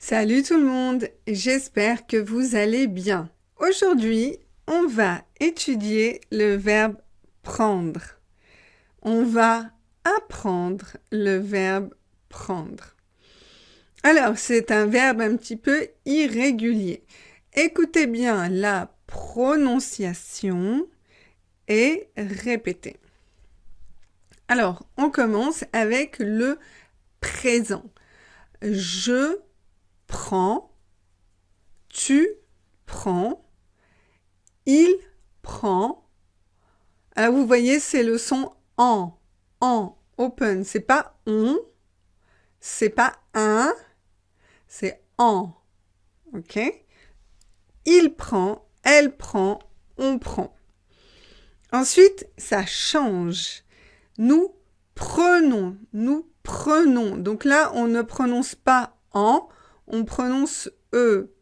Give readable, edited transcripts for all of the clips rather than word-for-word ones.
Salut tout le monde, j'espère que vous allez bien. Aujourd'hui, on va étudier le verbe prendre. On va apprendre le verbe prendre. Alors, c'est un verbe un petit peu irrégulier. Écoutez bien la prononciation et répétez. Alors, on commence avec le présent. Je prends, tu prends, il prend. Alors vous voyez, c'est le son en, open. C'est pas on, c'est pas un, c'est en. Ok? Il prend, elle prend, on prend. Ensuite, ça change. Nous prenons. Donc là, on ne prononce pas en, on prononce e.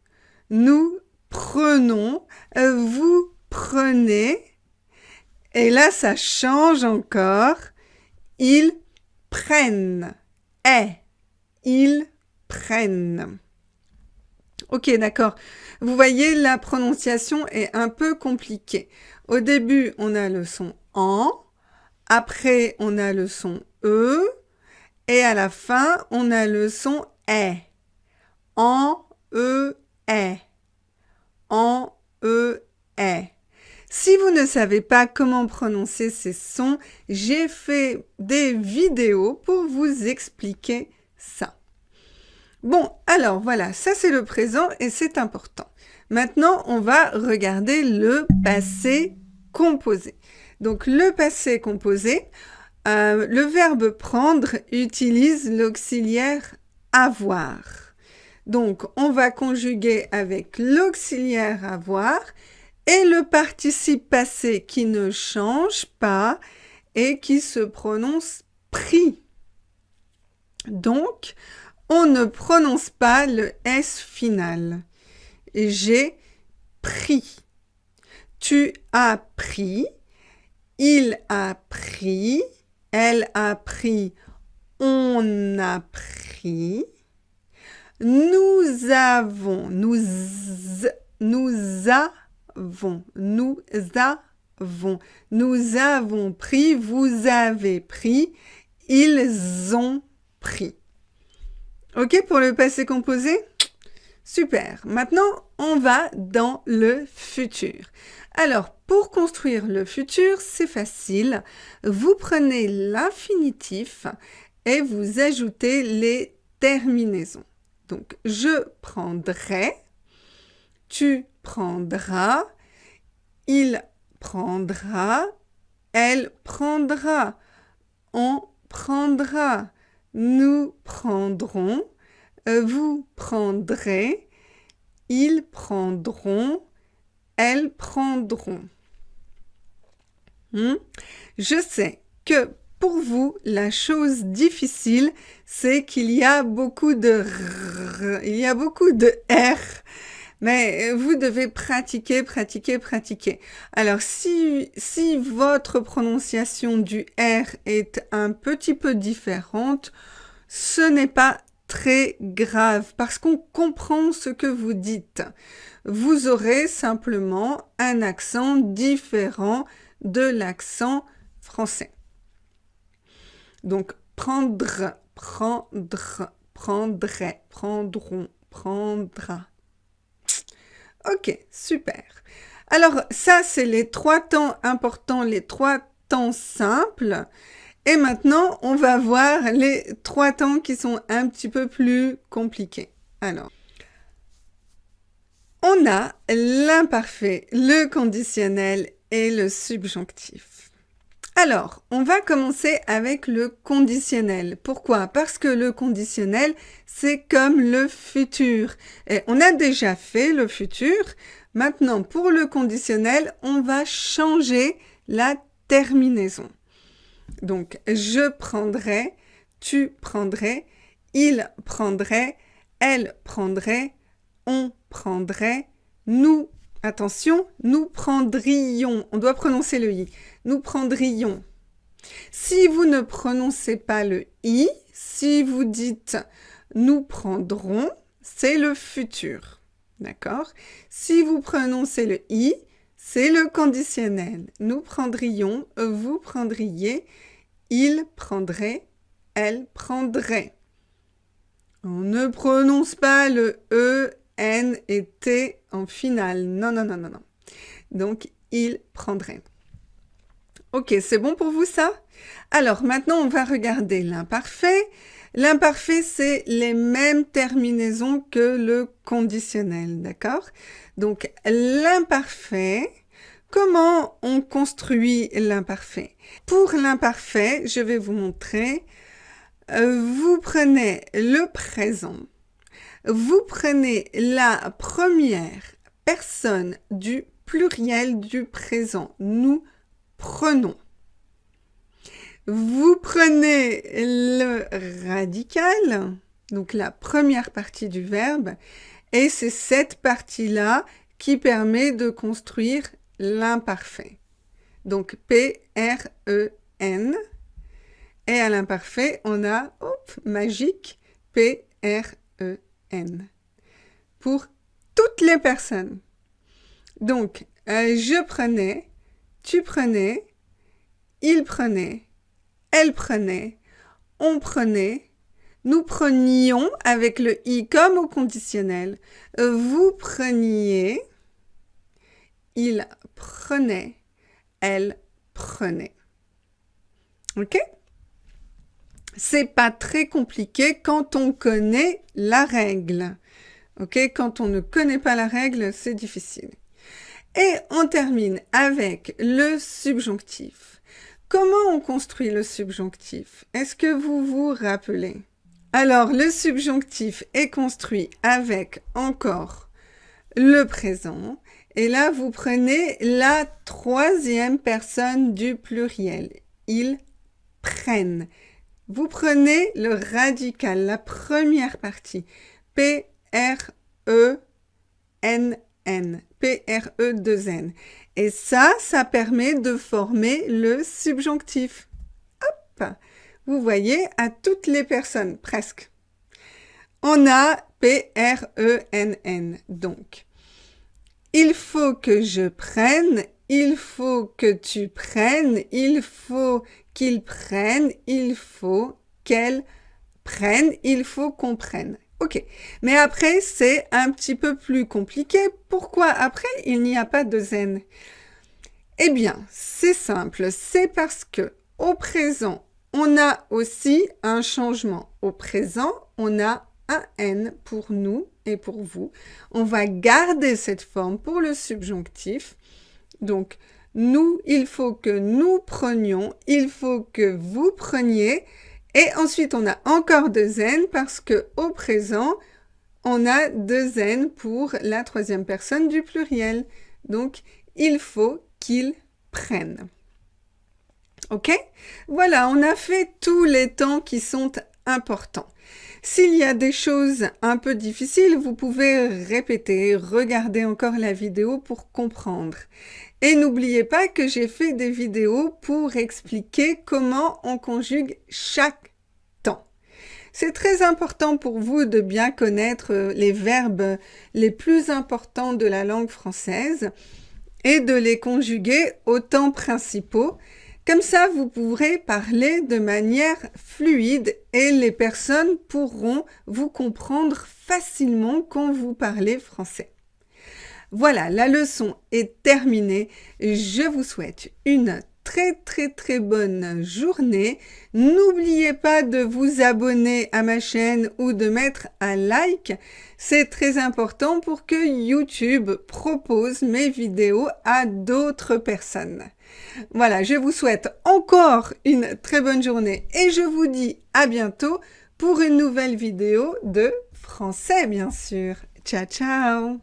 Nous prenons, vous prenez. Et là, ça change encore. Ils prennent. Ils prennent. Ok, d'accord. Vous voyez, la prononciation est un peu compliquée. Au début, on a le son en. Après, on a le son e. Et à la fin, on a le son est. En, est. En, est. Si vous ne savez pas comment prononcer ces sons, j'ai fait des vidéos pour vous expliquer ça. Bon, alors voilà, ça c'est le présent et c'est important. Maintenant, on va regarder le passé composé. Donc le passé composé, le verbe prendre utilise l'auxiliaire avoir. Donc, on va conjuguer avec l'auxiliaire avoir et le participe passé qui ne change pas et qui se prononce pris. Donc, on ne prononce pas le S final. J'ai pris. Tu as pris. Il a pris. Elle a pris. On a pris. Nous avons, nous avons pris, vous avez pris, ils ont pris. Ok pour le passé composé? Super. Maintenant, on va dans le futur. Alors, pour construire le futur, c'est facile. Vous prenez l'infinitif et vous ajoutez les terminaisons. Donc, je prendrai, tu prendras, il prendra, elle prendra, on prendra, nous prendrons, vous prendrez, ils prendront, elles prendront. Je sais que pour vous, la chose difficile, c'est qu'il y a beaucoup de R, il y a beaucoup de R, mais vous devez pratiquer. Alors, si votre prononciation du R est un petit peu différente, ce n'est pas très grave parce qu'on comprend ce que vous dites. Vous aurez simplement un accent différent de l'accent français. Donc, prendre, prendrait, prendront, prendra. Ok, super. Alors, ça, c'est les 3 temps importants, les 3 temps simples. Et maintenant, on va voir les 3 temps qui sont un petit peu plus compliqués. Alors, on a l'imparfait, le conditionnel et le subjonctif. Alors, on va commencer avec le conditionnel. Pourquoi? Parce que le conditionnel, c'est comme le futur. Et on a déjà fait le futur. Maintenant, pour le conditionnel, on va changer la terminaison. Donc, je prendrai, tu prendrais, il prendrait, elle prendrait, on prendrait, nous, attention, nous prendrions. On doit prononcer le i. Nous prendrions. Si vous ne prononcez pas le i, si vous dites nous prendrons, c'est le futur. D'accord? Si vous prononcez le i, c'est le conditionnel. Nous prendrions, vous prendriez, il prendrait, elle prendrait. On ne prononce pas le e, n et t en finale. Non, non, non, non, non. Donc, il prendrait. Ok, c'est bon pour vous ça? Alors, maintenant, on va regarder l'imparfait. L'imparfait, c'est les mêmes terminaisons que le conditionnel, d'accord? Donc, l'imparfait, comment on construit l'imparfait? Pour l'imparfait, je vais vous montrer. Vous prenez le présent. Vous prenez la première personne du pluriel du présent. Nous prenons. Vous prenez le radical, donc la première partie du verbe, et c'est cette partie-là qui permet de construire l'imparfait. Donc P-R-E-N, et à l'imparfait, on a, hop, magique, P-R-E-N, pour toutes les personnes. Donc, je prenais, tu prenais, il prenait, elle prenait, on prenait, nous prenions avec le i comme au conditionnel, vous preniez, il prenait, elle prenait. Ok? C'est pas très compliqué quand on connaît la règle. Ok? Quand on ne connaît pas la règle, c'est difficile. Et on termine avec le subjonctif. Comment on construit le subjonctif? Est-ce que vous vous rappelez? Alors, le subjonctif est construit avec encore le présent. Et là, vous prenez la troisième personne du pluriel. Ils prennent. Vous prenez le radical, la première partie. P-R-E-N-N. P-R-E-2-N. Et ça permet de former le subjonctif. Hop! Vous voyez, à toutes les personnes, presque. On a P-R-E-N-N. Donc, il faut que je prenne, il faut que tu prennes, il faut qu'ils prennent, il faut qu'elle prenne, il faut qu'on prenne. Ok, mais après, c'est un petit peu plus compliqué. Pourquoi après, il n'y a pas de zen? Eh bien, c'est simple. C'est parce que au présent, on a aussi un changement. Au présent, on a un n pour nous et pour vous. On va garder cette forme pour le subjonctif. Donc, nous, il faut que nous prenions, il faut que vous preniez. Et ensuite, on a encore deux n parce que au présent, on a deux n pour la troisième personne du pluriel. Donc, il faut qu'ils prennent. Ok? Voilà, on a fait tous les temps qui sont importants. S'il y a des choses un peu difficiles, vous pouvez répéter, regarder encore la vidéo pour comprendre. Et n'oubliez pas que j'ai fait des vidéos pour expliquer comment on conjugue chaque temps. C'est très important pour vous de bien connaître les verbes les plus importants de la langue française et de les conjuguer aux temps principaux. Comme ça, vous pourrez parler de manière fluide et les personnes pourront vous comprendre facilement quand vous parlez français. Voilà, la leçon est terminée. Je vous souhaite une très bonne journée. N'oubliez pas de vous abonner à ma chaîne ou de mettre un like. C'est très important pour que YouTube propose mes vidéos à d'autres personnes. Voilà, je vous souhaite encore une très bonne journée et je vous dis à bientôt pour une nouvelle vidéo de français, bien sûr. Ciao, ciao!